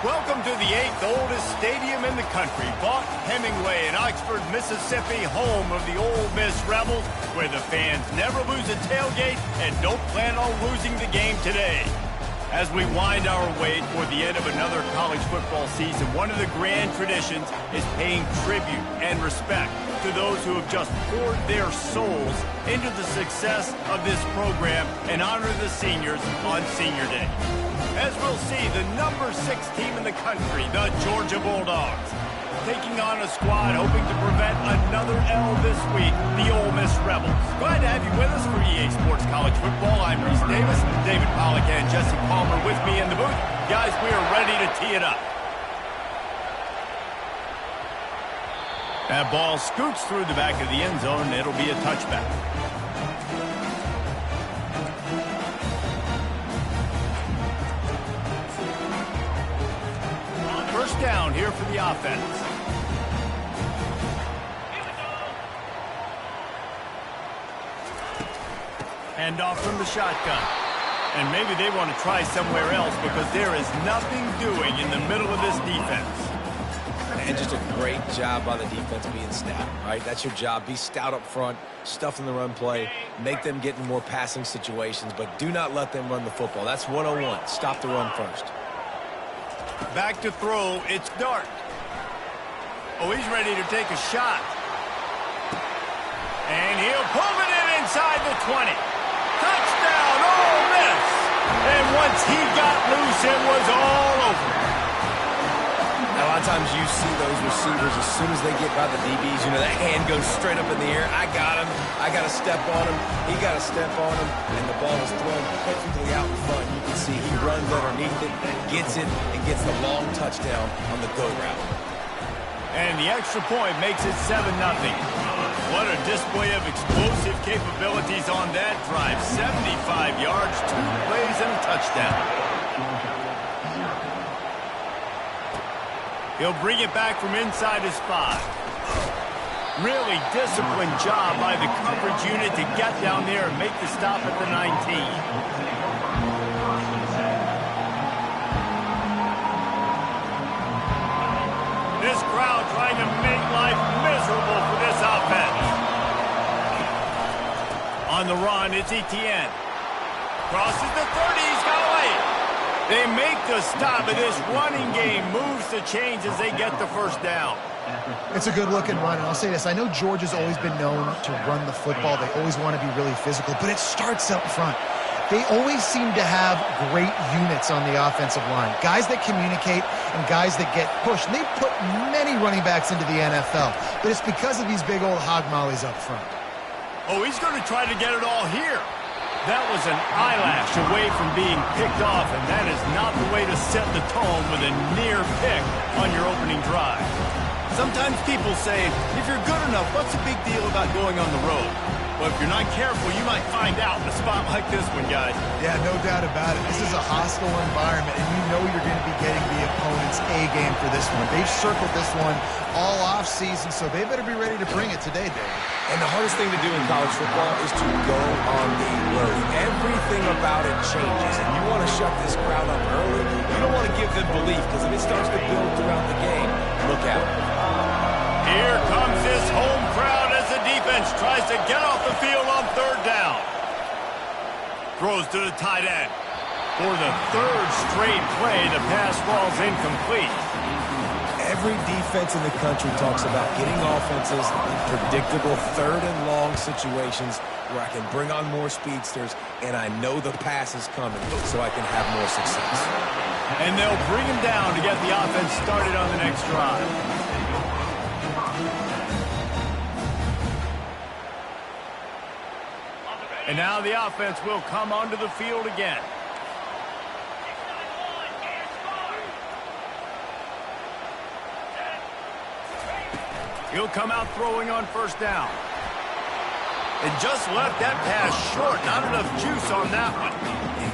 Welcome to the 8th oldest stadium in the country, Vaught Hemingway in Oxford, Mississippi, home of the Ole Miss Rebels, where the fans never lose a tailgate and don't plan on losing the game today. As we wind our way toward the end of another college football season, one of the grand traditions is paying tribute and respect to those who have just poured their souls into the success of this program and honor the seniors on Senior Day. As we'll see, the number 6 team in the country, the Georgia Bulldogs, taking on a squad hoping to prevent another L this week, the Ole Miss Rebels. Glad to have you with us for EA Sports College Football. I'm Reese Davis, David Pollack and Jesse Palmer with me in the booth. Guys, we are ready to tee it up. That ball scoots through the back of the end zone, and it'll be a touchback. First down here for the offense. Hand off from the shotgun. And maybe they want to try somewhere else because there is nothing doing in the middle of this defense. And just a great job by the defense being stout, right? That's your job. Be stout up front, stuff in the run play, make them get in more passing situations, but do not let them run the football. That's 101. Stop the run first. Back to throw, it's Dart. Oh, he's ready to take a shot. And he'll pull it in inside the 20. Touchdown, Ole Miss! And once he got loose, it was all over. Now, a lot of times you see those receivers, as soon as they get by the DBs, you know, that hand goes straight up in the air. I got him. I got to step on him. He got to step on him. And the ball is thrown perfectly out in front. You can see he runs underneath it, gets it, and gets the long touchdown on the go route. And the extra point makes it 7-0. What a display of explosive capabilities on that drive. 75 yards, 2 plays, and a touchdown. He'll bring it back from inside his 5. Really disciplined job by the coverage unit to get down there and make the stop at the 19. This crowd trying to make life miserable for this offense. On the run, it's Etienne. Crosses the 30, he's got away. They make the stop, and this running game moves the chains as they get the first down. It's a good-looking run, and I'll say this. I know Georgia's always been known to run the football. They always want to be really physical, but it starts up front. They always seem to have great units on the offensive line, guys that communicate and guys that get pushed. And they put many running backs into the NFL, but it's because of these big old hog mollies up front. Oh, he's going to try to get it all here. That was an eyelash away from being picked off, and that is not the way to set the tone with a near pick on your opening drive. Sometimes people say, if you're good enough, what's the big deal about going on the road? But if you're not careful, you might find out in a spot like this one, guys. Yeah, no doubt about it. This is a hostile environment, and you know you're going to be getting the opponent's A game for this one. They've circled this one all off season, so they better be ready to bring it today, Dave. And the hardest thing to do in college football is to go on the road. Everything about it changes, and you want to shut this crowd up early. You don't want to give them belief, because if it starts to build throughout the game, look out. Here comes this home crowd as the defense tries to get off the field on 3rd down. Throws to the tight end. For the 3rd straight play, the pass falls incomplete. Every defense in the country talks about getting offenses in predictable 3rd and long situations where I can bring on more speedsters and I know the pass is coming so I can have more success. And they'll bring him down to get the offense started on the next drive. And now the offense will come onto the field again. He'll come out throwing on 1st down. And just left that pass short. Not enough juice on that one.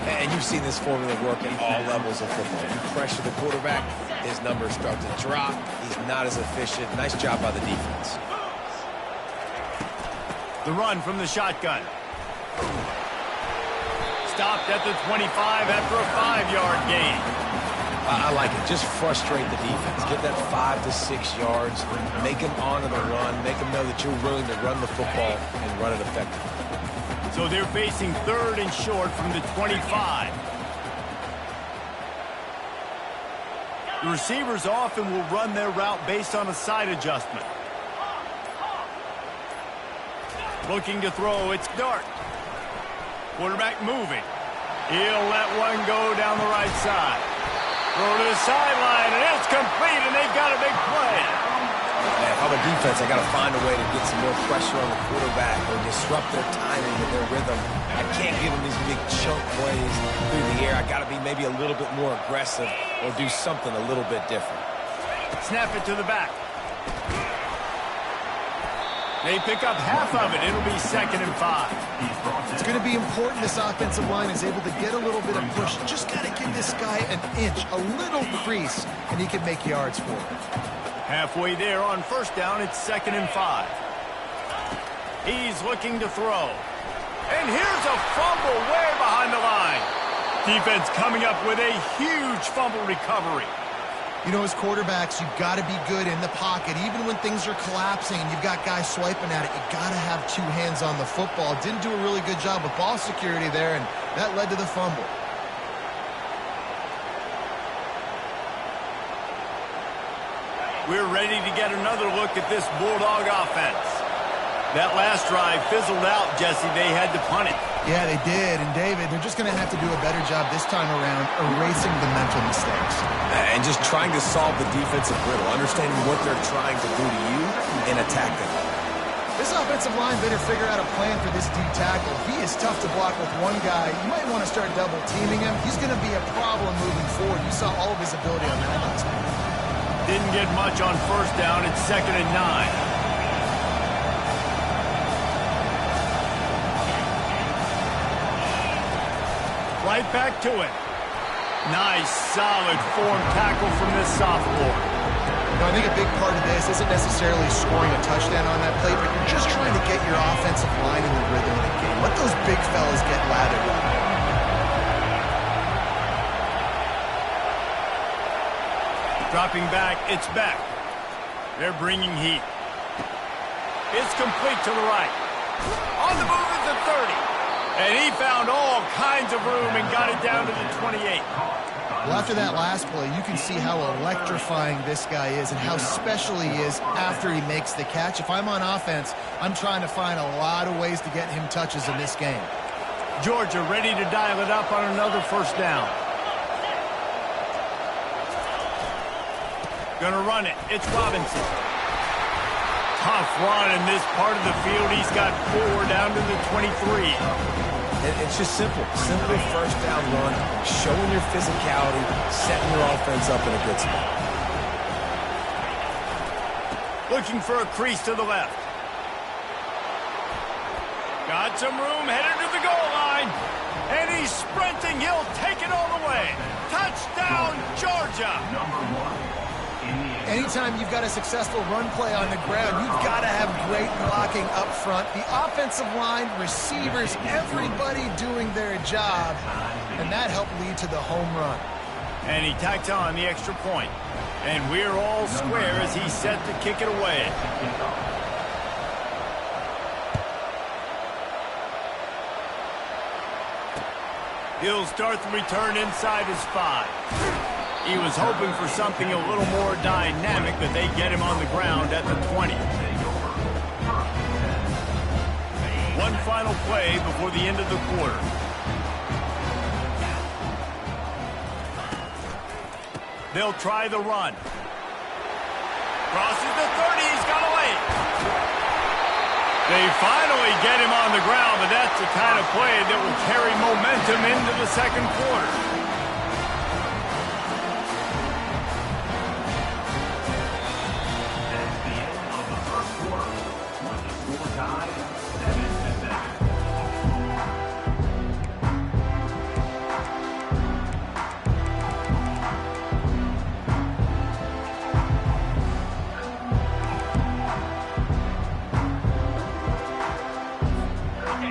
And you've seen this formula work at all levels of football. You pressure the quarterback, his numbers start to drop. He's not as efficient. Nice job by the defense. The run from the shotgun. Stopped at the 25 after a 5-yard gain. I like it. Just frustrate the defense. Get that 5 to 6 yards. Make them honor the run. Make them know that you're willing to run the football and run it effectively. So they're facing 3rd and short from the 25. The receivers often will run their route based on a side adjustment. Looking to throw, it's Dart. Quarterback moving. He'll let one go down the right side. Throw to the sideline, and it's complete, and they've got a big play. Man, if I'm a defense, I got to find a way to get some more pressure on the quarterback or disrupt their timing and their rhythm. I can't give them these big chunk plays through the air. I got to be maybe a little bit more aggressive or do something a little bit different. Snap it to the back. They pick up half of it. It'll be 2nd and 5. It's going to be important this offensive line is able to get a little bit of push. Just got to give this guy an inch, a little crease, and he can make yards for it. Halfway there on 1st down, it's 2nd and 5. He's looking to throw. And here's a fumble way behind the line. Defense coming up with a huge fumble recovery. You know, as quarterbacks, you've got to be good in the pocket. Even when things are collapsing and you've got guys swiping at it, you got to have 2 hands on the football. Didn't do a really good job with ball security there, and that led to the fumble. We're ready to get another look at this Bulldog offense. That last drive fizzled out, Jesse. They had to punt it. Yeah, they did. And, David, they're just going to have to do a better job this time around erasing the mental mistakes. And just trying to solve the defensive riddle, understanding what they're trying to do to you and attack them. This offensive line better figure out a plan for this D tackle. He is tough to block with one guy. You might want to start double-teaming him. He's going to be a problem moving forward. You saw all of his ability on that last one. Didn't get much on 1st down. It's 2nd and 9. Right back to it. Nice, solid form tackle from this sophomore. You know, I think a big part of this isn't necessarily scoring a touchdown on that play, but you're just trying to get your offensive line in the rhythm of the game. Let those big fellas get lathered up. Dropping back, it's Beck. They're bringing heat. It's complete to the right. On the move is the 30. And he found all kinds of room and got it down to the 28. Well, after that last play, you can see how electrifying this guy is and how special he is after he makes the catch. If I'm on offense, I'm trying to find a lot of ways to get him touches in this game. Georgia ready to dial it up on another 1st down. Gonna run it. It's Robinson. Tough run in this part of the field. He's got 4 down to the 23. It's just simple. Simple 1st down run, showing your physicality, setting your offense up in a good spot. Looking for a crease to the left. Got some room, headed to the goal line. And he's sprinting. He'll take it all the way. Touchdown, Georgia. Anytime you've got a successful run play on the ground, you've got to have great blocking up front. The offensive line, receivers, everybody doing their job, and that helped lead to the home run. And he tacked on the extra point. And we're all square as he's set to kick it away. He'll start the return inside his 5. He was hoping for something a little more dynamic, but they get him on the ground at the 20. One final play before the end of the quarter. They'll try the run. Crosses the 30. He's got away. They finally get him on the ground, but that's the kind of play that will carry momentum into the 2nd quarter.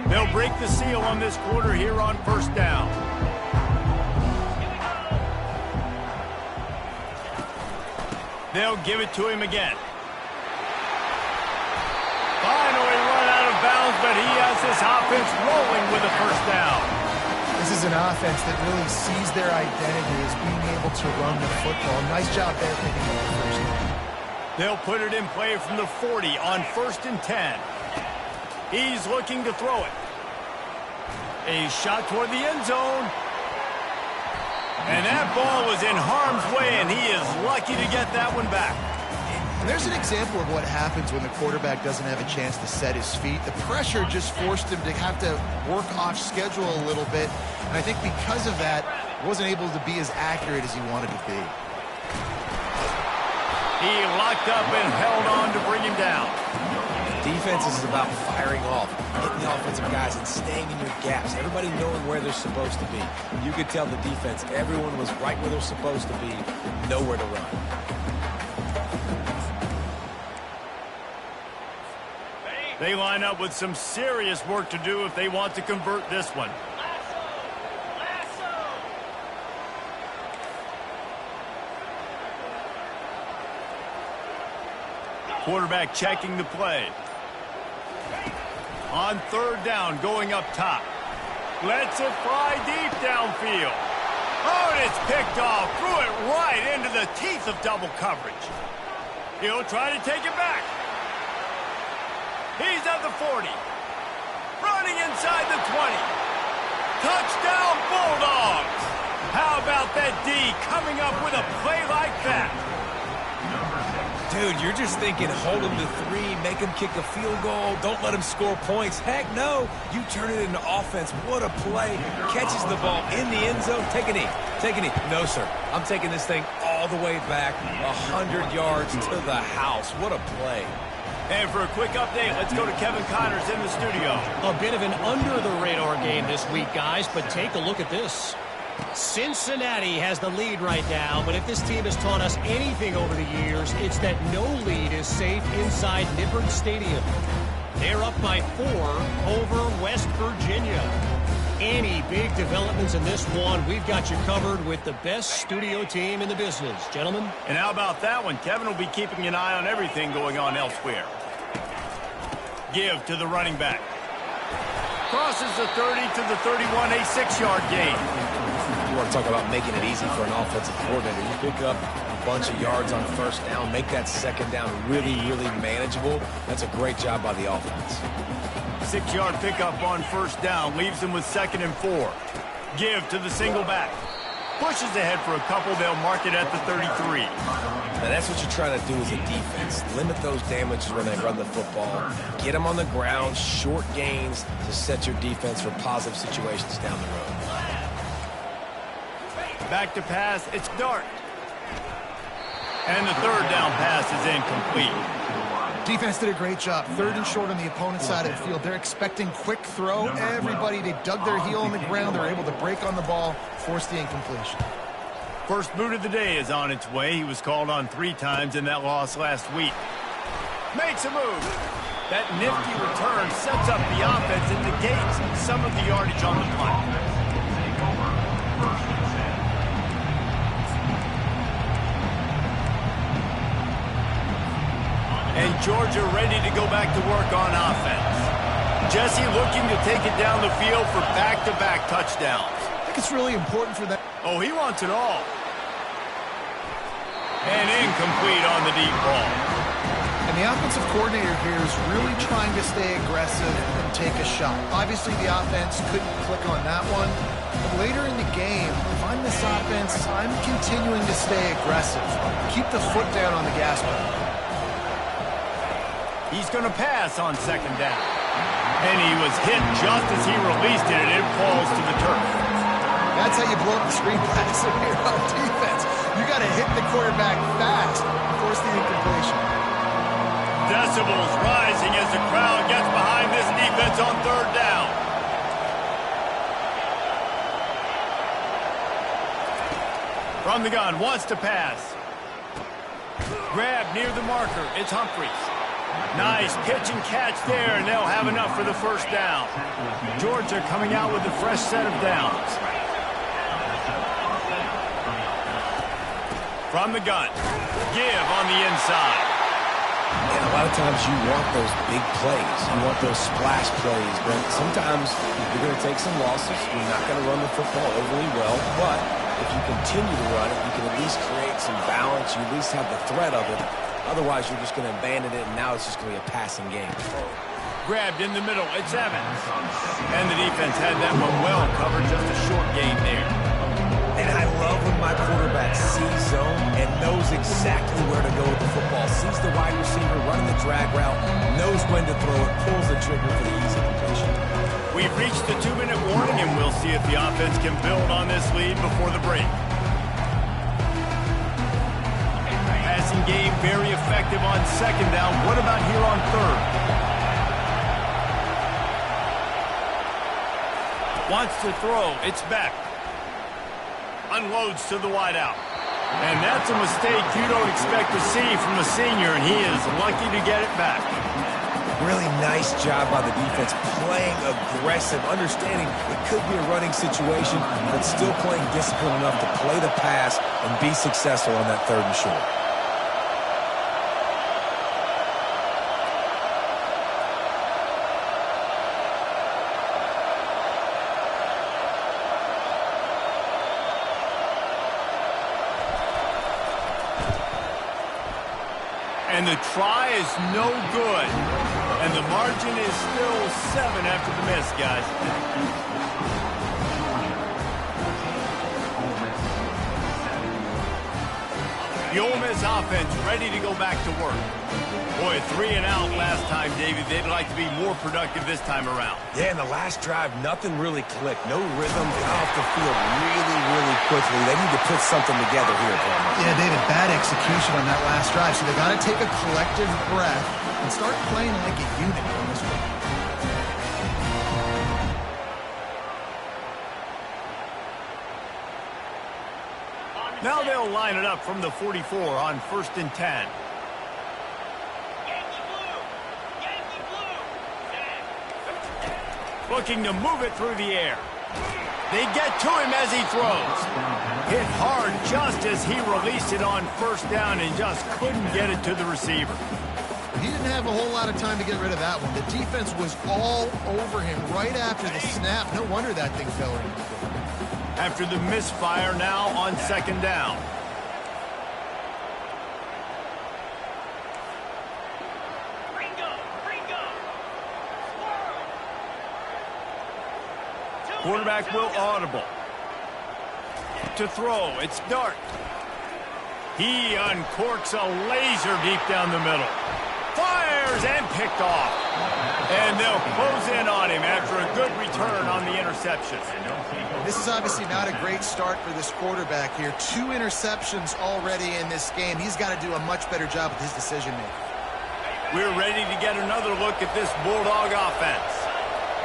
They'll break the seal on this quarter here on 1st down. They'll give it to him again. Finally run out of bounds, but he has this offense rolling with a first down. This is an offense that really sees their identity as being able to run the football. Nice job there picking up the first down. They'll put it in play from the 40 on 1st and 10. He's looking to throw it. A shot toward the end zone. And that ball was in harm's way, and he is lucky to get that one back. And there's an example of what happens when the quarterback doesn't have a chance to set his feet. The pressure just forced him to have to work off schedule a little bit. And I think because of that, he wasn't able to be as accurate as he wanted to be. He locked up and held on to bring him down. Defense is about firing off, hitting the offensive guys, and staying in your gaps. Everybody knowing where they're supposed to be. You could tell the defense, everyone was right where they're supposed to be, nowhere to run. They line up with some serious work to do if they want to convert this one. Quarterback checking the play. On 3rd down, going up top. Lets it fly deep downfield. Oh, and it's picked off. Threw it right into the teeth of double coverage. He'll try to take it back. He's at the 40. Running inside the 20. Touchdown, Bulldogs. How about that D coming up with a play like that? Dude, you're just thinking, hold him to 3, make him kick a field goal, don't let him score points. Heck no, you turn it into offense. What a play. Catches the ball in the end zone. Take a knee. Take a knee. No, sir. I'm taking this thing all the way back, 100 yards to the house. What a play. And for a quick update, let's go to Kevin Connors in the studio. A bit of an under-the-radar game this week, guys, but take a look at this. Cincinnati has the lead right now, but if this team has taught us anything over the years, it's that no lead is safe inside Nippert Stadium. They're up by 4 over West Virginia. Any big developments in this one, we've got you covered with the best studio team in the business. Gentlemen? And how about that one? Kevin will be keeping an eye on everything going on elsewhere. Give to the running back. Crosses the 30 to the 31, a 6-yard gain. You want to talk about making it easy for an offensive coordinator. You pick up a bunch of yards on 1st down, make that 2nd down really, really manageable. That's a great job by the offense. 6-yard pickup on 1st down, leaves them with 2nd and 4. Give to the single back. Pushes ahead for a couple, they'll mark it at the 33. Now that's what you're trying to do as a defense. Limit those damages when they run the football. Get them on the ground, short gains to set your defense for positive situations down the road. Back to pass, it's Dart. And the 3rd down pass is incomplete. Defense did a great job. 3rd and short on the opponent's side of the field. They're expecting quick throw. Everybody, they dug their heel on the ground. They're able to break on the ball, force the incompletion. First boot of the day is on its way. He was called on 3 times in that loss last week. Makes a move. That nifty return sets up the offense and negates some of the yardage on the punt. And Georgia ready to go back to work on offense. Jesse looking to take it down the field for back-to-back touchdowns. I think it's really important for them. Oh, he wants it all. And incomplete on the deep ball. And the offensive coordinator here is really trying to stay aggressive and take a shot. Obviously, the offense couldn't click on that one. But later in the game, if I'm this offense, I'm continuing to stay aggressive. Keep the foot down on the gas pedal. He's going to pass on 2nd down. And he was hit just as he released it, and it falls to the turf. That's how you blow up the screen pass if you're on defense. You got to hit the quarterback fast and force the incompletion. Decibels rising as the crowd gets behind this defense on 3rd down. From the gun, wants to pass. Grab near the marker. It's Humphries. Nice pitch and catch there, and they'll have enough for the 1st down. Georgia coming out with a fresh set of downs. From the gun. Give on the inside. And a lot of times you want those big plays. You want those splash plays. But sometimes you're going to take some losses. You're not going to run the football overly well. But if you continue to run it, you can at least create some balance. You at least have the threat of it. Otherwise, you're just going to abandon it, and now it's just going to be a passing game. Grabbed in the middle. It's Evans. And the defense had that one well covered. Just a short gain there. And I love when my quarterback sees zone and knows exactly where to go with the football. Sees the wide receiver running the drag route, knows when to throw it, pulls the trigger for the easy completion. We've reached the 2-minute warning, and we'll see if the offense can build on this lead before the break. Passing game very effective on second down. What about here on third? Wants to throw. It's back. Unloads to the wideout. And that's a mistake you don't expect to see from a senior, and he is lucky to get it back. Really nice job by the defense, playing aggressive, understanding it could be a running situation, but still playing disciplined enough to play the pass and be successful on that third and short. And the try is no good. And the margin is still 7 after the miss, guys. The Ole Miss offense ready to go back to work. Boy, 3 and out last time, David. They'd like to be more productive this time around. Yeah, in the last drive, nothing really clicked. No rhythm, got off the field really quickly. They need to put something together here, Palmer. Yeah, David, bad execution on that last drive. So they got to take a collective breath and start playing like a unit on this one. Now they'll line it up from the 44 on 1st and 10. Looking to move it through the air. They get to him as he throws. Hit hard just as he released it on 1st down and just couldn't get it to the receiver. He didn't have a whole lot of time to get rid of that one. The defense was all over him right after the snap. No wonder that thing fell in. After the misfire, now on 2nd down. Quarterback will audible. To throw, it's Dart. He uncorks a laser deep down the middle. Fires and picked off. And they'll close in on him after a good return on the interception. This is obviously not a great start for this quarterback here. 2 interceptions already in this game. He's got to do a much better job with his decision-making. We're ready to get another look at this Bulldog offense.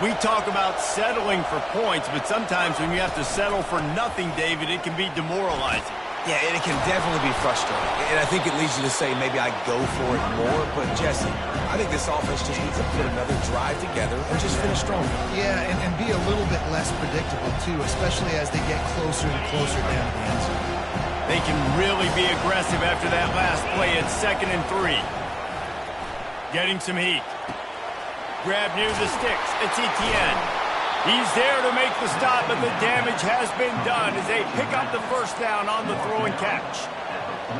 We talk about settling for points, but sometimes when you have to settle for nothing, David, it can be demoralizing. Yeah, and it can definitely be frustrating. And I think it leads you to say maybe I go for it more. But, Jesse, I think this offense just needs to put another drive together and just finish strong. Yeah, and be a little bit less predictable, too, especially as they get closer and closer down to the end zone. They can really be aggressive after that last play at 2nd and 3. Getting some heat. Grab near the sticks. It's Etienne. He's there to make the stop, but the damage has been done as they pick up the 1st down on the throw and catch.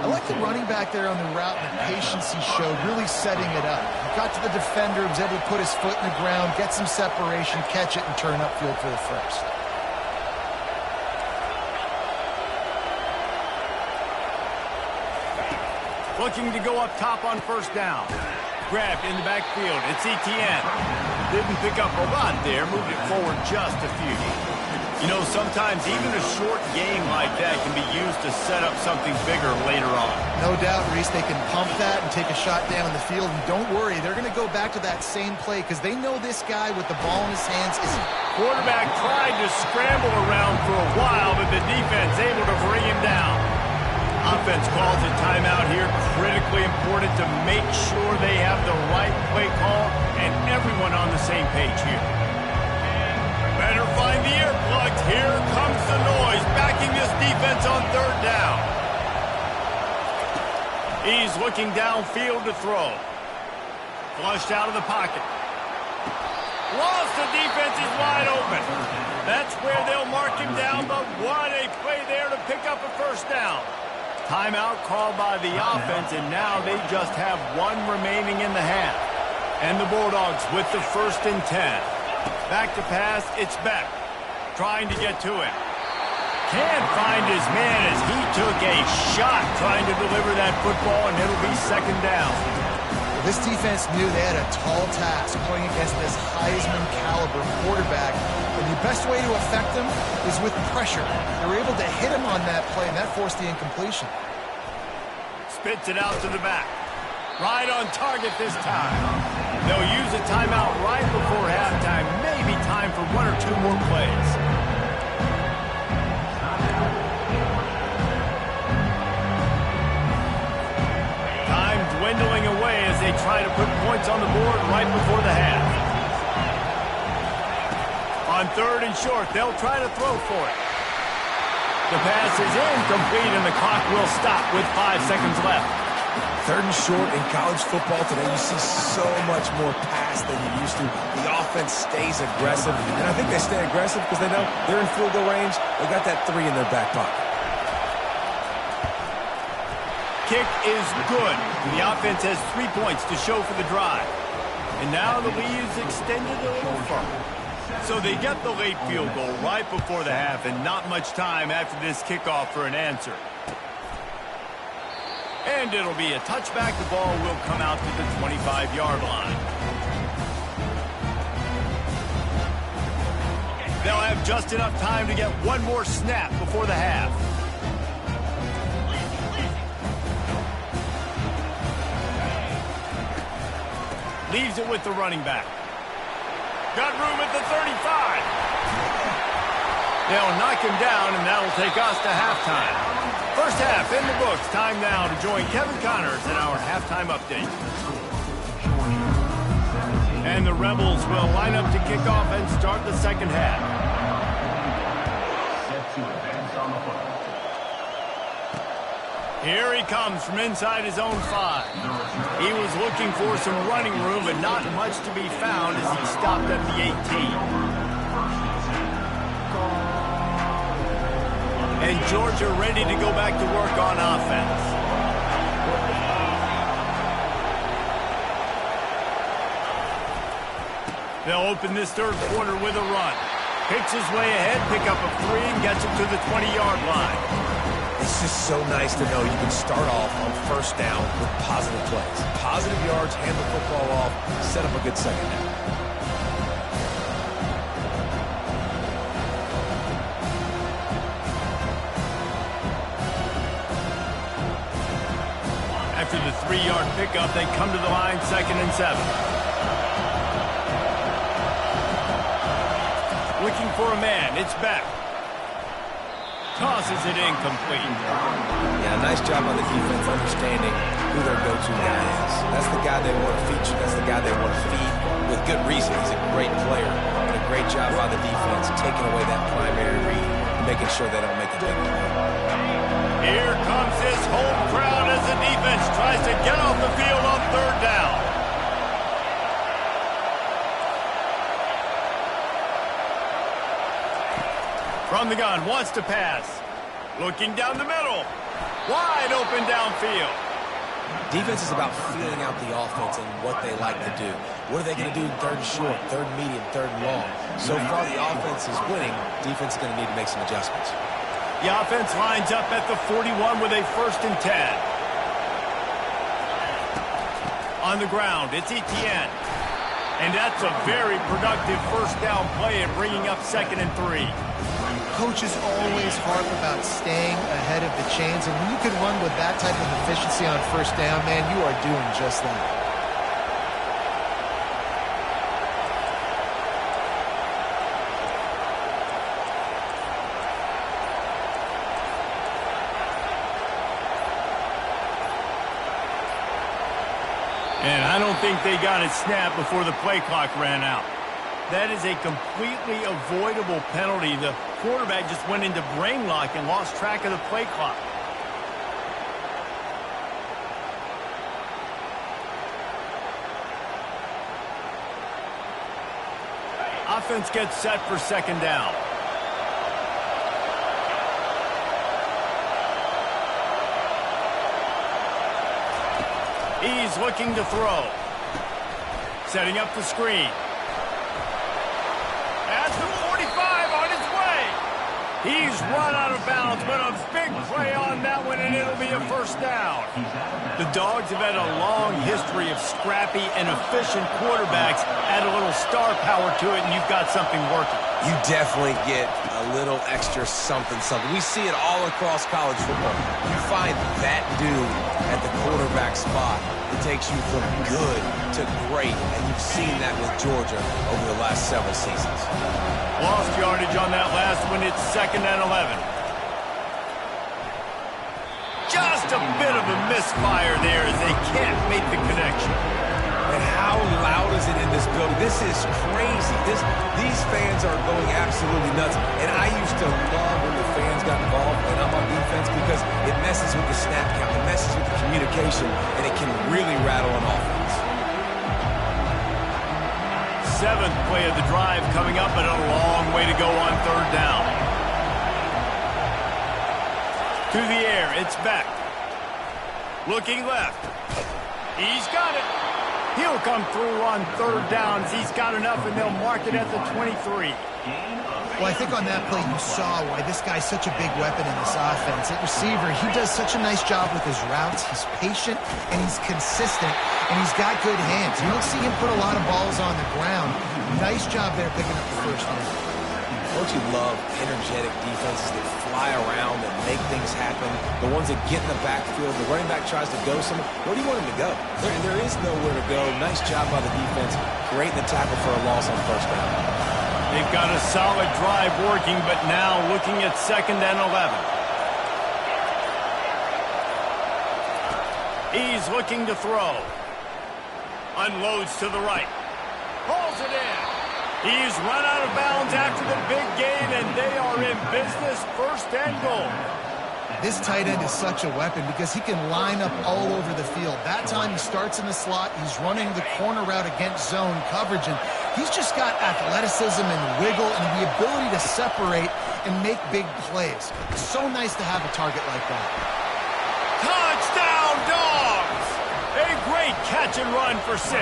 I like the running back there on the route and the patience he showed, really setting it up. He got to the defender, was able to put his foot in the ground, get some separation, catch it, and turn upfield for the 1st. Looking to go up top on 1st down. Grabbed in the backfield. It's Etienne. Didn't pick up a lot there. Moved it forward just a few. You know, sometimes even a short game like that can be used to set up something bigger later on. No doubt, Reese, they can pump that and take a shot down the field. And don't worry, they're going to go back to that same play because they know this guy with the ball in his hands is... Quarterback tried to scramble around for a while, but the defense able to bring him down. Offense calls a timeout here. Critically important to make sure they have the right play call and everyone on the same page here. Better find the earplugs. Here comes the noise, backing this defense on 3rd down. He's looking downfield to throw. Flushed out of the pocket. Lost, the defense is wide open. That's where they'll mark him down, but what a play there to pick up a first down. Timeout called by the offense, and now they just have one remaining in the half. And the Bulldogs with the 1st and 10. Back to pass, it's Beck. Trying to get to him. Can't find his man as he took a shot trying to deliver that football, and it'll be 2nd down. This defense knew they had a tall task playing against this Heisman caliber quarterback, and the best way to affect him is with pressure. They were able to hit him on that play, and that forced the incompletion. Spits it out to the back. Right on target this time. They'll use a timeout right before halftime. Maybe time for 1 or 2 more plays. Dwindling away as they try to put points on the board right before the half. On 3rd and short, they'll try to throw for it. The pass is incomplete, and the clock will stop with 5 seconds left. 3rd and short in college football today, you see so much more pass than you used to. The offense stays aggressive, and I think they stay aggressive because they know they're in field goal range. They got that 3 in their back pocket. Kick is good. The offense has 3 points to show for the drive. And now the lead is extended a little further. So they get the late field goal right before the half, and not much time after this kickoff for an answer. And it'll be a touchback. The ball will come out to the 25-yard line. They'll have just enough time to get one more snap before the half. Leaves it with the running back. Got room at the 35. They'll knock him down, and that'll take us to halftime. First half in the books. Time now to join Kevin Connors in our halftime update. And the Rebels will line up to kick off and start the 2nd half. Here he comes from inside his own 5. He was looking for some running room, but not much to be found as he stopped at the 18. And Georgia ready to go back to work on offense. They'll open this 3rd quarter with a run. Picks his way ahead, pick up a 3, and gets it to the 20-yard line. It's just so nice to know you can start off on 1st down with positive plays. Positive yards, hand the football off, set up a good 2nd down. After the 3-yard pickup, they come to the line 2nd and 7. Looking for a man, it's Beck. Tosses it incomplete. Yeah, nice job on the defense understanding who their go-to guy is. That's the guy they want to feature. That's the guy they want to feed with good reason. He's a great player. And a great job by the defense taking away that primary read and making sure they don't make a big play. Here comes this home crowd as the defense tries to get off the field on 3rd down. From the gun, wants to pass. Looking down the middle. Wide open downfield. Defense is about feeling out the offense and what they like to do. What are they going to do in 3rd and short, 3rd and medium, 3rd and long? So far, the offense is winning. Defense is going to need to make some adjustments. The offense lines up at the 41 with a 1st and 10. On the ground, it's Etienne. And that's a very productive 1st down play and bringing up 2nd and 3. Coaches always harp about staying ahead of the chains, and when you can run with that type of efficiency on 1st down, man, you are doing just that. And I don't think they got it snapped before the play clock ran out. That is a completely avoidable penalty. The quarterback just went into brain lock and lost track of the play clock. offense gets set for second down. He's looking to throw. Setting up the screen. At the 45 on his way. He's run out of bounds, but a big play on that one, and it'll be a first down. The Dogs have had a long history of scrappy and efficient quarterbacks. Add a little star power to it, and you've got something working. You definitely get a little extra something. We see it all across college football. You find that dude at the quarterback spot. It takes you from good to great, and you've seen that with Georgia over the last several seasons. Lost yardage on that last one. It's 2nd and 11. Just a bit of a misfire there as they can't make the connection. And how loud is it in this building? This is crazy. These fans are going absolutely nuts. And I used to love when the fans got involved and I'm on defense because it messes with the snap count. It messes with the communication, and it can really rattle an offense. 7th play of the drive coming up, and a long way to go on 3rd down. To the air, it's Beck. Looking left. He's got it. He'll come through on 3rd downs. He's got enough, and they'll mark it at the 23. Well, I think on that play you saw why this guy's such a big weapon in this offense. At receiver, he does such a nice job with his routes. He's patient, and he's consistent, and he's got good hands. You don't see him put a lot of balls on the ground. Nice job there picking up the first down. Don't you love energetic defenses that fly around and make things happen? The ones that get in the backfield, the running back tries to go somewhere. Where do you want him to go? There is nowhere to go. Nice job by the defense. Great in the tackle for a loss on 1st down. They've got a solid drive working, but now looking at 2nd and 11. He's looking to throw. Unloads to the right. Pulls it in. He's run out of bounds after the big gain, and they are in business. 1st and goal. This tight end is such a weapon because he can line up all over the field. That time he starts in the slot. He's running the corner route against zone coverage, and he's just got athleticism and wiggle and the ability to separate and make big plays. It's so nice to have a target like that. Touchdown, Dogs! A great catch and run for 6.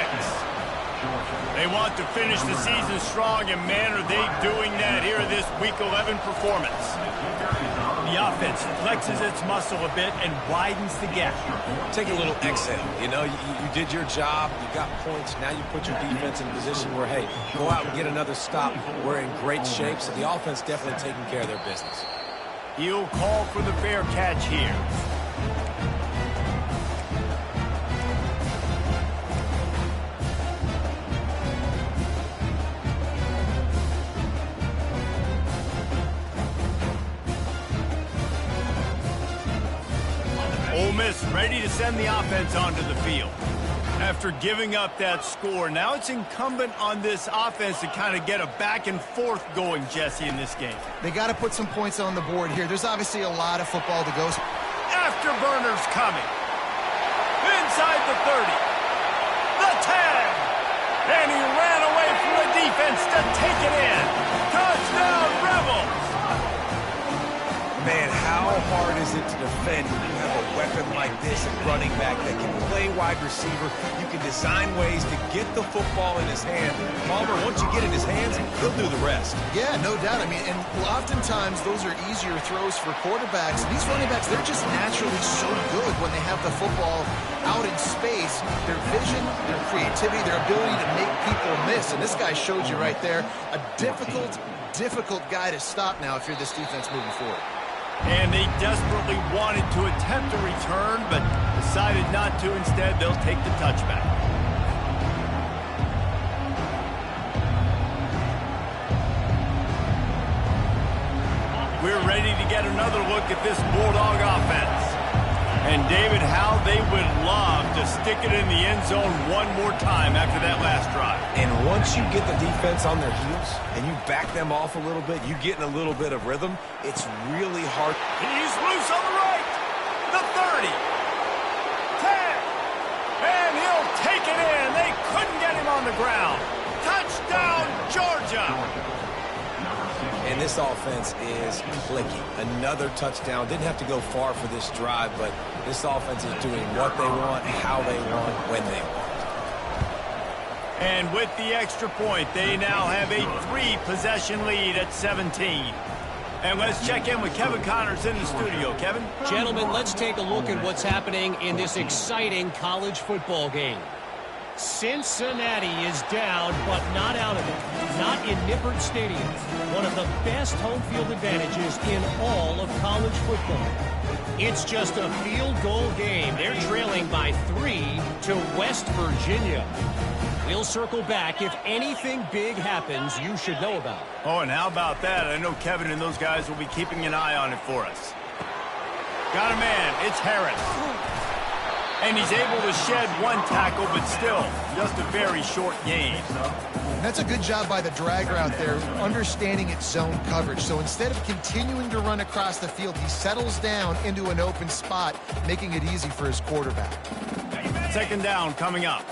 They want to finish the season strong, and man, are they doing that here in this Week 11 performance. The offense flexes its muscle a bit and widens the gap. Take a little exhale. You know, you did your job. You got points. Now you put your defense in a position where, hey, go out and get another stop. We're in great shape, so the offense definitely taking care of their business. He'll call for the fair catch here. Ole Miss ready to send the offense onto the field. After giving up that score, now it's incumbent on this offense to kind of get a back and forth going, Jesse, in this game. They got to put some points on the board here. There's obviously a lot of football to go. Afterburners coming. Inside the 30. The 10. And he ran away from the defense to take it in. Touchdown, Rebels. Man, how hard is it to defend when you have a weapon like this at running back that can play wide receiver? You can design ways to get the football in his hand. Palmer, once you get in his hands, he'll do the rest. Yeah, no doubt. I mean, and oftentimes those are easier throws for quarterbacks. These running backs, they're just naturally so good when they have the football out in space. Their vision, their creativity, their ability to make people miss. And this guy showed you right there, a difficult guy to stop now if you're this defense moving forward. And they desperately wanted to attempt a return, but decided not to. Instead, they'll take the touchback. We're ready to get another look at this Bulldog offense. And, David, how they would love to stick it in the end zone one more time after that last drive. And once you get the defense on their heels and you back them off a little bit, you get in a little bit of rhythm, it's really hard. He's loose on the right. The 30. 10. And he'll take it in. They couldn't get him on the ground. Touchdown, Georgia. job. And this offense is clicking. Another touchdown. Didn't have to go far for this drive, but this offense is doing what they want, how they want, when they want. And with the extra point, they now have a 3-possession lead at 17. And let's check in with Kevin Connors in the studio. Kevin? Gentlemen, let's take a look at what's happening in this exciting college football game. Cincinnati is down, but not out of it. Not in Nippert Stadium. One of the best home field advantages in all of college football. It's just a field goal game. They're trailing by 3 to West Virginia. We'll circle back. If anything big happens, you should know about. Oh, and how about that? I know Kevin and those guys will be keeping an eye on it for us. Got a man. It's Harris. And he's able to shed 1 tackle, but still, just a very short gain. That's a good job by the dragger out there, understanding its zone coverage. So instead of continuing to run across the field, he settles down into an open spot, making it easy for his quarterback. Second down coming up.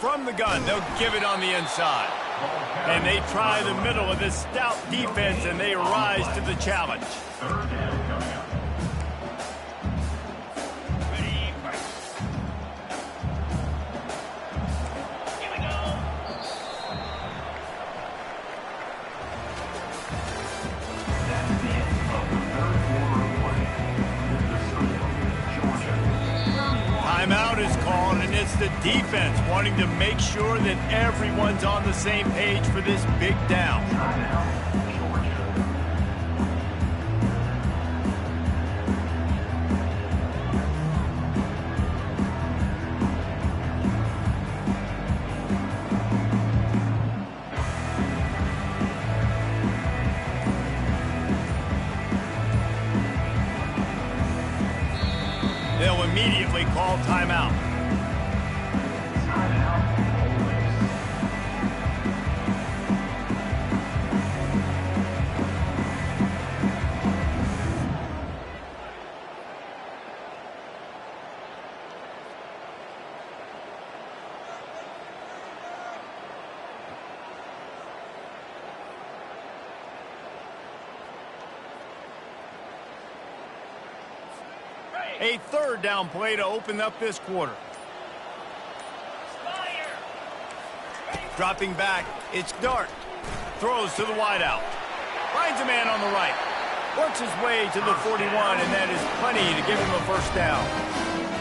From the gun, they'll give it on the inside. And they try the middle of this stout defense, and they rise to the challenge. Timeout is called, and it's the defense wanting to make sure that everyone's on the same page for this big down. They'll immediately call timeout. A third down play to open up this quarter. Dropping back, it's Dart. Throws to the wideout. Finds a man on the right. Works his way to the 41, and that is plenty to give him a first down.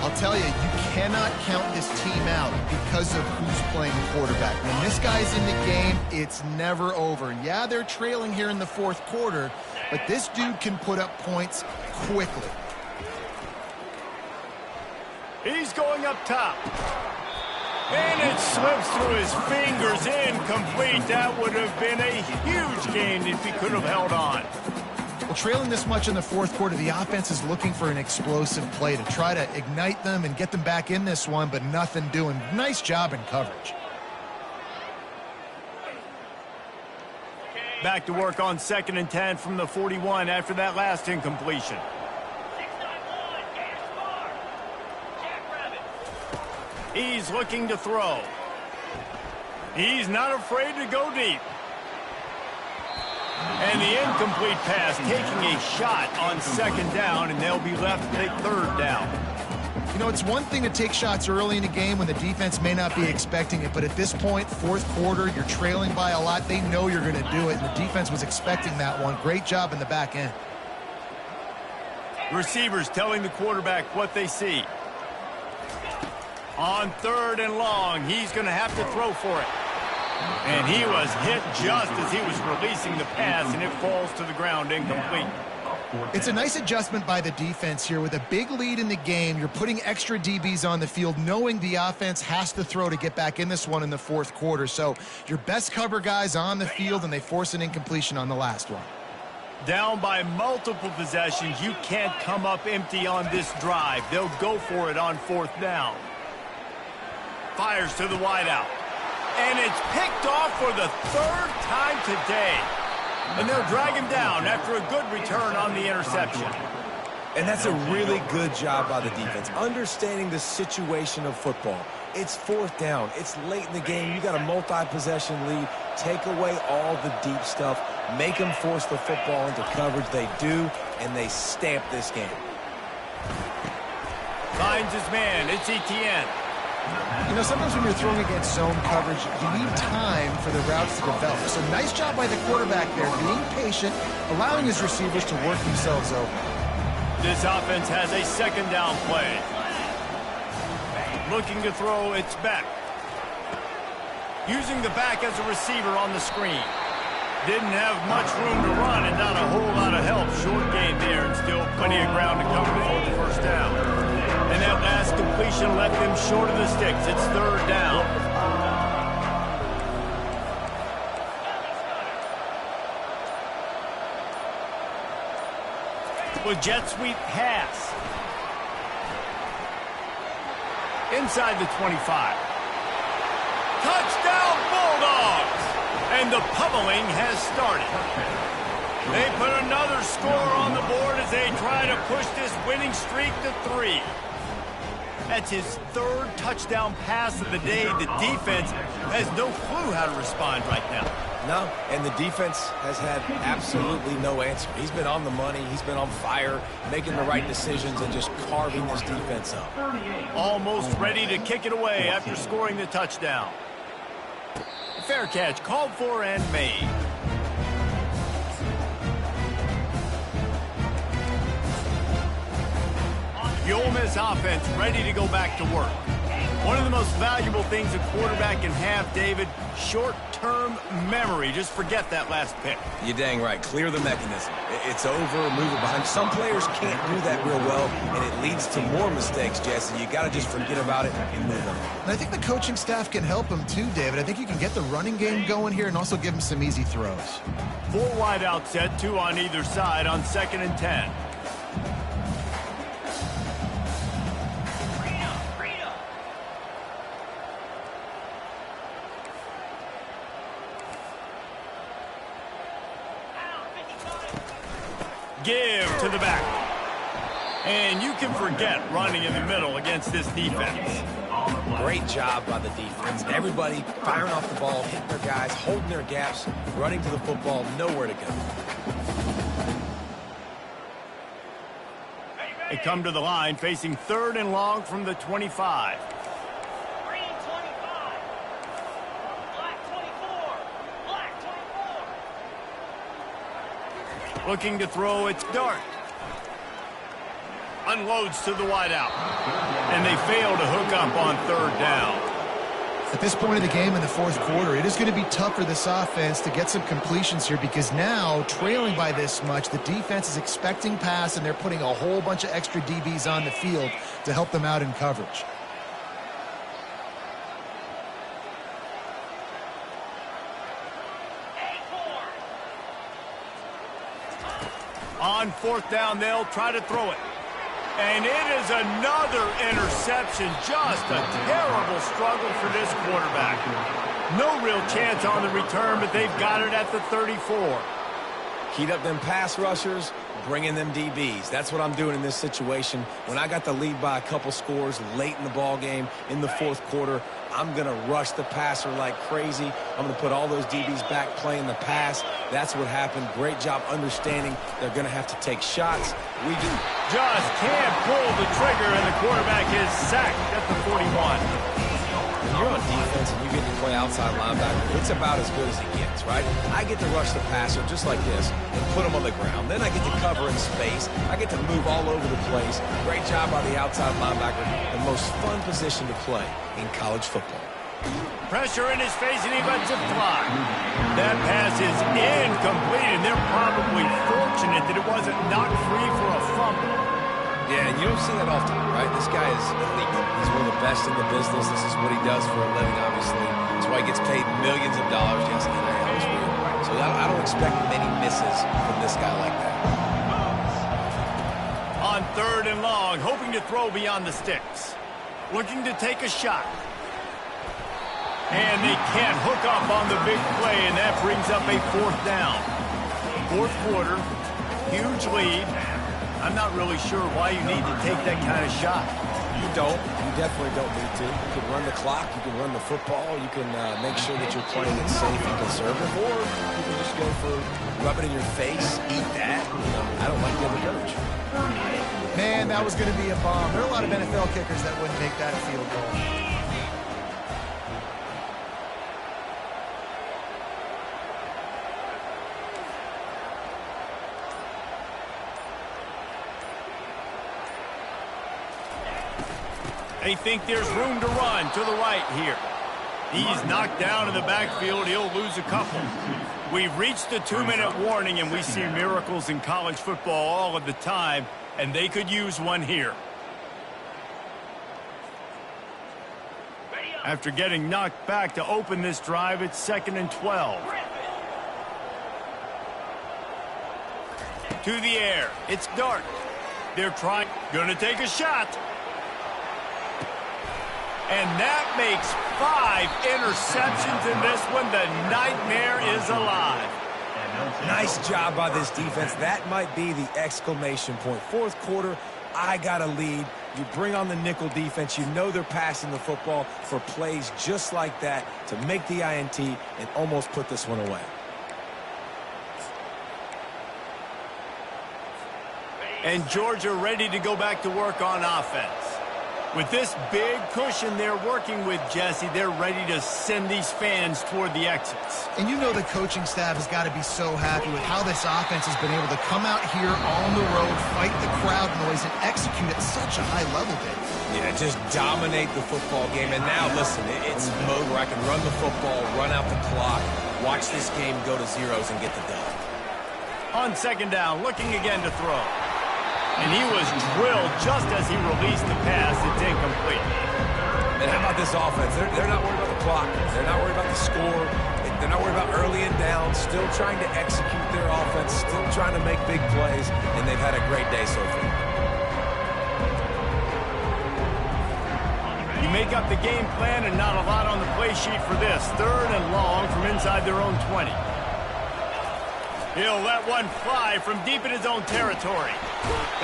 I'll tell you, you cannot count this team out because of who's playing quarterback. When this guy's in the game, it's never over. Yeah, they're trailing here in the fourth quarter, but this dude can put up points quickly. He's going up top. And it slips through his fingers, incomplete. That would have been a huge gain if he could have held on. Well, trailing this much in the fourth quarter, the offense is looking for an explosive play to try to ignite them and get them back in this one, but nothing doing. Nice job in coverage. Back to work on 2nd and 10 from the 41 after that last incompletion. He's looking to throw. He's not afraid to go deep. And the incomplete pass taking a shot on 2nd down, and they'll be left with a 3rd down. You know, it's one thing to take shots early in a game when the defense may not be expecting it, but at this point, fourth quarter, you're trailing by a lot. They know you're going to do it, and the defense was expecting that one. Great job in the back end. Receivers telling the quarterback what they see. On 3rd and long, he's going to have to throw for it. And he was hit just as he was releasing the pass, and it falls to the ground incomplete. It's a nice adjustment by the defense here. With a big lead in the game, you're putting extra DBs on the field, knowing the offense has to throw to get back in this one in the fourth quarter. So your best cover guys on the field, and they force an incompletion on the last one. Down by multiple possessions, you can't come up empty on this drive. They'll go for it on 4th down. Fires to the wideout. And it's picked off for the 3rd time today. And they'll drag him down after a good return on the interception. And that's a really good job by the defense, understanding the situation of football. It's fourth down. It's late in the game. You got a multi-possession lead. Take away all the deep stuff. Make them force the football into coverage. They do, and they stamp this game. Finds his man. It's Etienne. You know, sometimes when you're throwing against zone coverage, you need time for the routes to develop. So nice job by the quarterback there, being patient, allowing his receivers to work themselves over. This offense has a second down play. Looking to throw, it's back. Using the back as a receiver on the screen. Didn't have much room to run and not a whole lot of help. Short gain there and still plenty of ground to cover before the first down. And that last completion left them short of the sticks. It's third down. With jet sweep pass. Inside the 25. Touchdown Bulldogs! And the pummeling has started. They put another score on the board as they try to push this winning streak to 3. That's his third touchdown pass of the day. The defense has no clue how to respond right now. No, and the defense has had absolutely no answer. He's been on the money. He's been on fire, making the right decisions and just carving this defense up. Almost ready to kick it away after scoring the touchdown. Fair catch called for and made. The Ole Miss offense ready to go back to work. One of the most valuable things a quarterback can have, David, short-term memory. Just forget that last pick. You're dang right. Clear the mechanism. It's over, move it behind. Some players can't do that real well, and it leads to more mistakes, Jesse. You got to just forget about it and move on. And I think the coaching staff can help him too, David. I think you can get the running game going here and also give him some easy throws. 4 wide out set, 2 on either side on 2nd and 10. Give to the back. And you can forget running in the middle against this defense. Great job by the defense. Everybody firing off the ball, hitting their guys, holding their gaps, running to the football, nowhere to go. They come to the line facing 3rd and long from the 25. Looking to throw, it's Dart. Unloads to the wideout. And they fail to hook up on 3rd down. At this point of the game in the 4th quarter, it is going to be tough for this offense to get some completions here because now, trailing by this much, the defense is expecting pass and they're putting a whole bunch of extra DBs on the field to help them out in coverage. On 4th down, they'll try to throw it. And it is another interception. Just a terrible struggle for this quarterback. No real chance on the return, but they've got it at the 34. Heat up them pass rushers, bring in them DBs. That's what I'm doing in this situation. When I got the lead by a couple scores late in the ball game in the 4th quarter, I'm going to rush the passer like crazy. I'm going to put all those DBs back playing the pass. That's what happened. Great job understanding they're going to have to take shots. We do. Just can't pull the trigger, and the quarterback is sacked at the 41. When you're on defense and you get to play outside linebacker, it's about as good as it gets, right? I get to rush the passer just like this and put him on the ground. Then I get to cover in space. I get to move all over the place. Great job by the outside linebacker. The most fun position to play in college football. Pressure in his face, and he lets it fly. That pass is incomplete, and they're probably fortunate that it wasn't knocked free for a fumble. Yeah, and you don't see that often, right? This guy is elite. He's one of the best in the business. This is what he does for a living, obviously. That's why he gets paid millions of dollars. Yes, NIL is real. So I don't expect many misses from this guy like that. On 3rd and long, hoping to throw beyond the sticks. Looking to take a shot. And they can't hook up on the big play, and that brings up a 4th down. 4th quarter, huge lead. I'm not really sure why you need to take that kind of shot. You don't. You definitely don't need to. You can run the clock. You can run the football. You can make sure that you're playing it safe and conservative. Or you can just go for rub it in your face, eat that. I don't like the other coach. Man, that was going to be a bomb. There are a lot of NFL kickers that wouldn't make that field goal. They think there's room to run to the right here. He's knocked down in the backfield. He'll lose a couple. We've reached the 2-minute warning, and we see miracles in college football all of the time, and they could use one here. After getting knocked back to open this drive, it's 2nd and 12. To the air. It's Dart. They're gonna take a shot. And that makes 5 interceptions in this one. The nightmare is alive. Nice job by this defense. That might be the exclamation point. Fourth quarter, I got a lead. You bring on the nickel defense. You know they're passing the football for plays just like that to make the INT and almost put this one away. And Georgia ready to go back to work on offense. With this big cushion they're working with, Jesse, they're ready to send these fans toward the exits. And you know the coaching staff has got to be so happy with how this offense has been able to come out here on the road, fight the crowd noise, and execute at such a high level, Dave. Yeah, just dominate the football game. And now, listen, it's mode where I can run the football, run out the clock, watch this game go to zeros and get the dub. On 2nd down, looking again to throw. And he was drilled just as he released the pass. It's incomplete. And how about this offense? They're not worried about the clock. They're not worried about the score. They're not worried about early and down. Still trying to execute their offense. Still trying to make big plays. And they've had a great day so far. You make up the game plan and not a lot on the play sheet for this. 3rd and long from inside their own 20. He'll let one fly from deep in his own territory.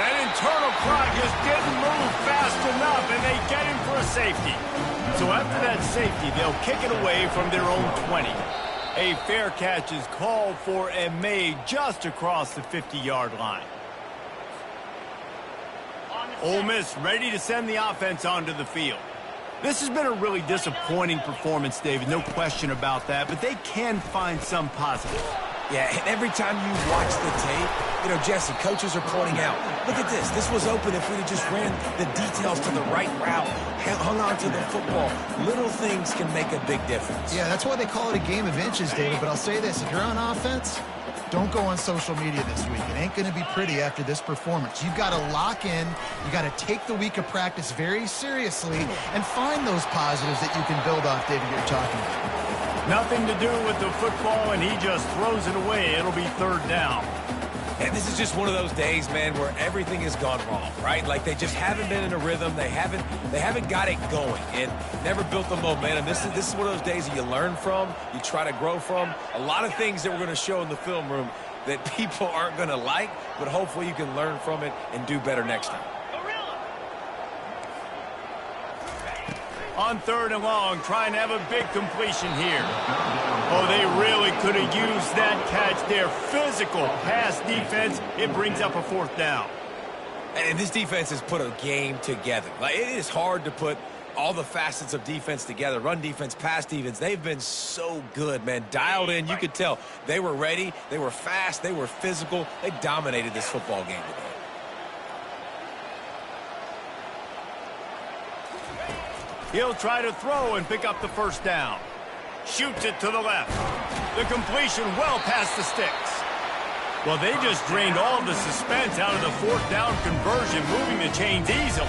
That internal clock just didn't move fast enough, and they get him for a safety. So after that safety, they'll kick it away from their own 20. A fair catch is called for and made just across the 50-yard line. Ole Miss ready to send the offense onto the field. This has been a really disappointing performance, David, no question about that, but they can find some positive. Yeah, and every time you watch the tape, you know, Jesse, coaches are pointing out, look at this. This was open if we'd have just ran the details to the right route, hung on to the football. Little things can make a big difference. Yeah, that's why they call it a game of inches, David. But I'll say this, if you're on offense, don't go on social media this week. It ain't going to be pretty after this performance. You've got to lock in. You got to take the week of practice very seriously and find those positives that you can build off, David, you're talking about. Nothing to do with the football, and he just throws it away. It'll be 3rd down. And this is just one of those days, man, where everything has gone wrong, right? Like they just haven't been in a rhythm. They haven't got it going and never built the momentum. This is one of those days that you learn from, you try to grow from. A lot of things that we're going to show in the film room that people aren't going to like, but hopefully you can learn from it and do better next time. On 3rd and long, trying to have a big completion here. Oh, they really could have used that catch. Their physical pass defense, it brings up a 4th down. And this defense has put a game together. Like, it is hard to put all the facets of defense together. Run defense, pass defense. They've been so good, man. Dialed in. You could tell they were ready. They were fast. They were physical. They dominated this football game today. He'll try to throw and pick up the 1st down. Shoots it to the left. The completion well past the sticks. Well, they just drained all the suspense out of the 4th down conversion, moving the chains easily.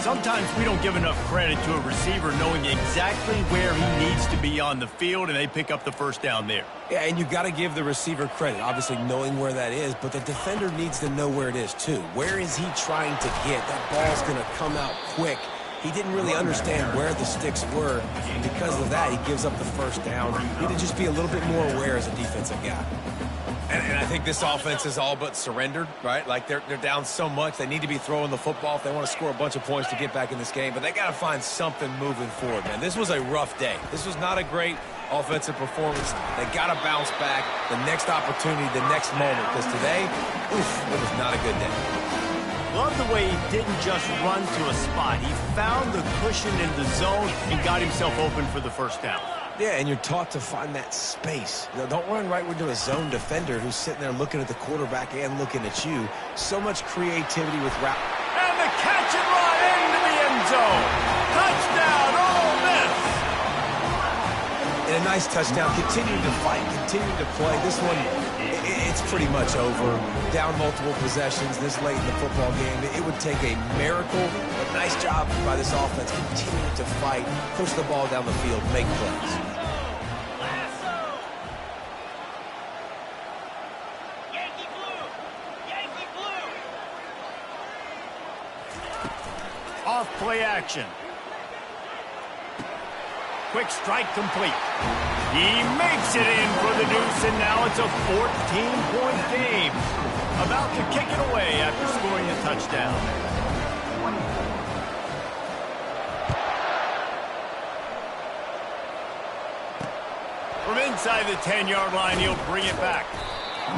Sometimes we don't give enough credit to a receiver knowing exactly where he needs to be on the field, and they pick up the 1st down there. Yeah, and you've got to give the receiver credit, obviously knowing where that is, but the defender needs to know where it is too. Where is he trying to get? That ball's going to come out quick. He didn't really understand where the sticks were, and because of that, he gives up the 1st down. You need to just be a little bit more aware as a defensive guy. And I think this offense is all but surrendered, right? Like they're down so much. They need to be throwing the football if they want to score a bunch of points to get back in this game. But they got to find something moving forward, man. This was a rough day. This was not a great offensive performance. They got to bounce back the next opportunity, the next moment. Because today, it was not a good day. Love the way he didn't just run to a spot. He found the cushion in the zone and got himself open for the first down. Yeah, and you're taught to find that space. You know, don't run right into a zone defender who's sitting there looking at the quarterback and looking at you. So much creativity with route. And the catch and run into the end zone. Touchdown, Ole Miss. And a nice touchdown. Continuing to fight, continuing to play. This one, it's pretty much over. Down multiple possessions this late in the football game. It would take a miracle. A nice job by this offense. Continuing to fight, push the ball down the field, make plays. Off play action. Quick strike complete. He makes it in for the deuce, and now it's a 14-point game. About to kick it away after scoring a touchdown. From inside the 10-yard line, he'll bring it back.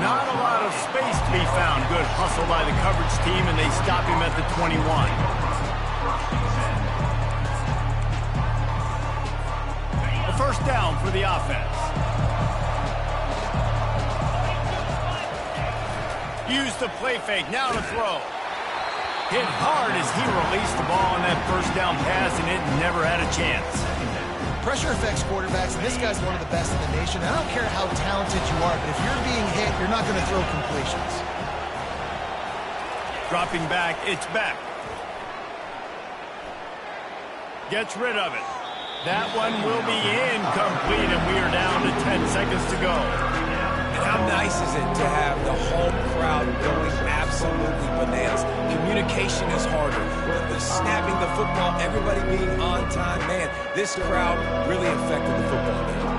Not a lot of space to be found. Good hustle by the coverage team, and they stop him at the 21. A first down for the offense. Use the play fake, now to throw. Hit hard as he released the ball on that first down pass, and it never had a chance. Pressure affects quarterbacks, and this guy's one of the best in the nation. I don't care how talented you are, but if you're being hit, you're not going to throw completions. Dropping back, it's back. Gets rid of it. That one will be incomplete, and we are down to 10 seconds to go. And how nice is it to have the home crowd going absolutely bananas? Communication is harder. The snapping the football, everybody being on time. Man, this crowd really affected the football game.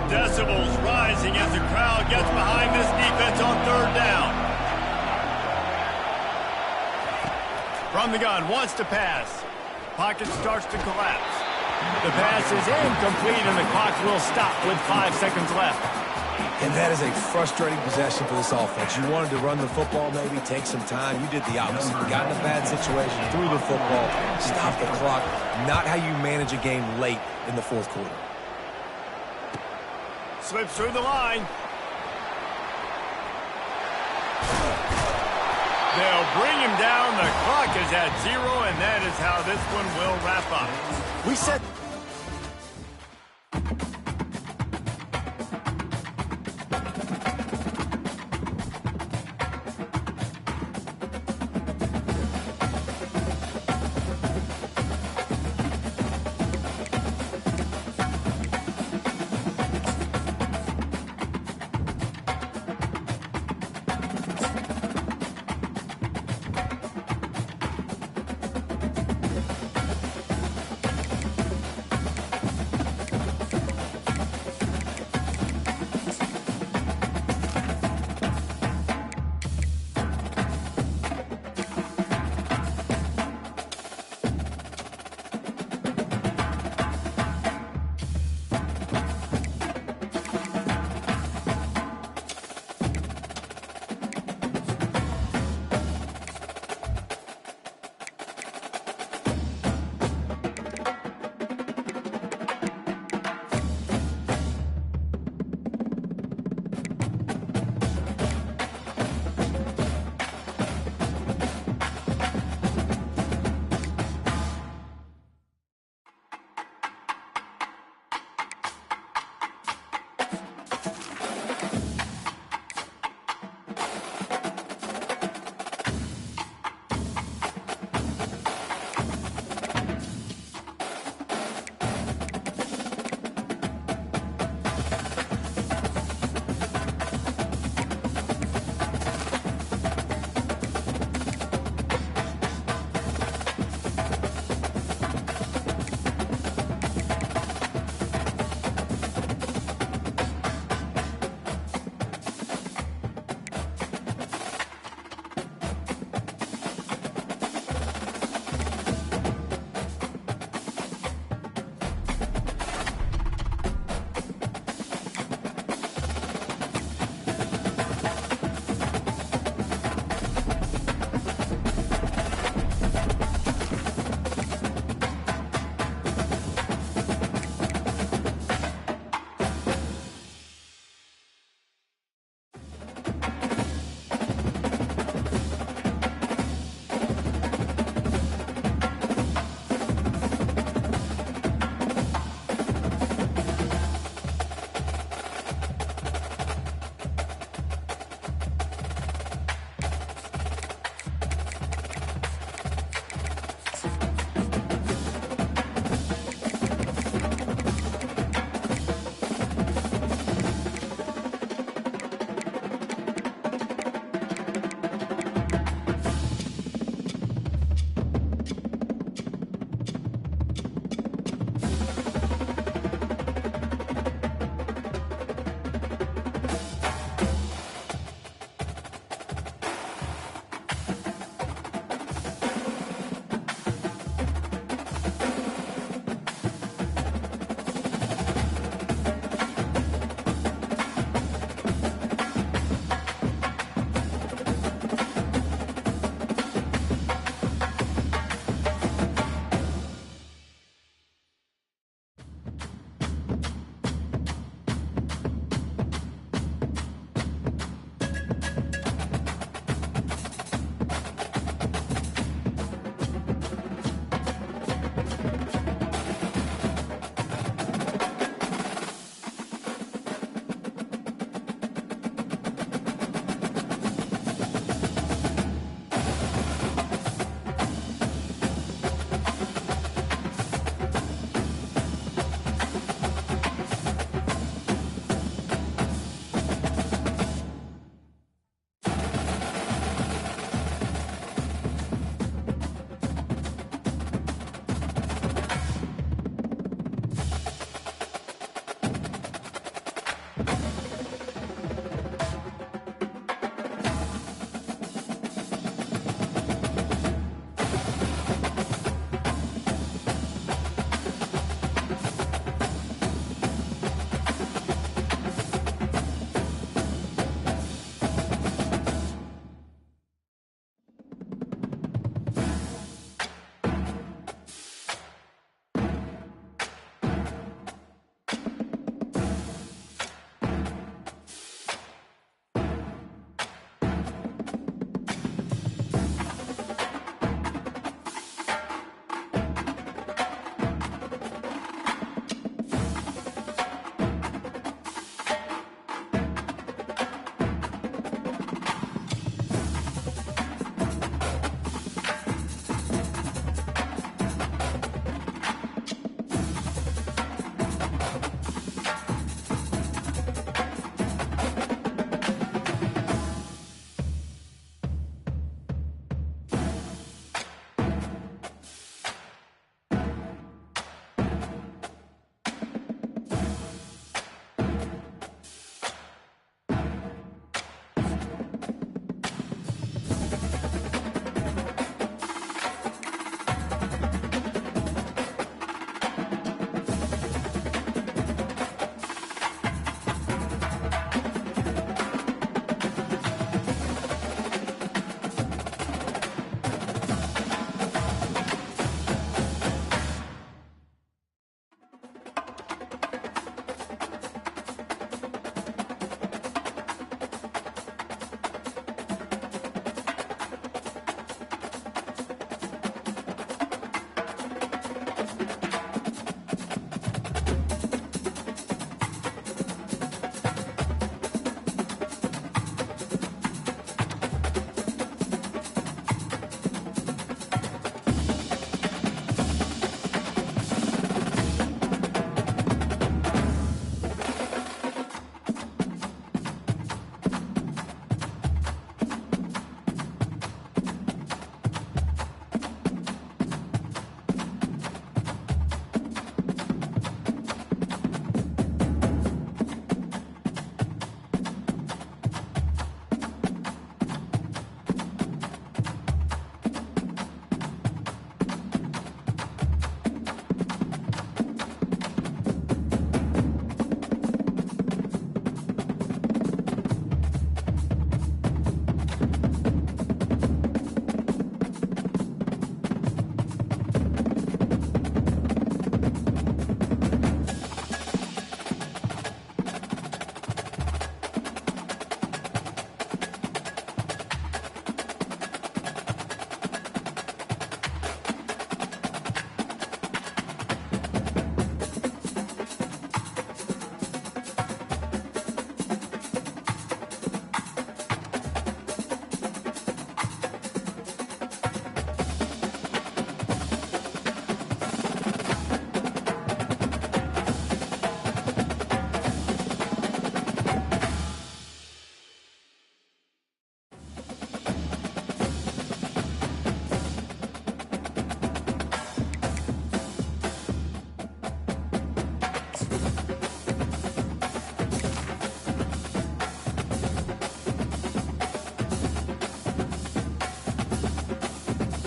Decibels rising as the crowd gets behind this defense on third down. From the gun, wants to pass. Pocket starts to collapse. The pass is incomplete, and the clock will stop with 5 seconds left. And that is a frustrating possession for this offense. You wanted to run the football, maybe take some time. You did the opposite. You got in a bad situation, threw the football, stopped the clock. Not how you manage a game late in the fourth quarter. Slips through the line. They'll bring him down. The clock is at 0, and that is how this one will wrap up. We said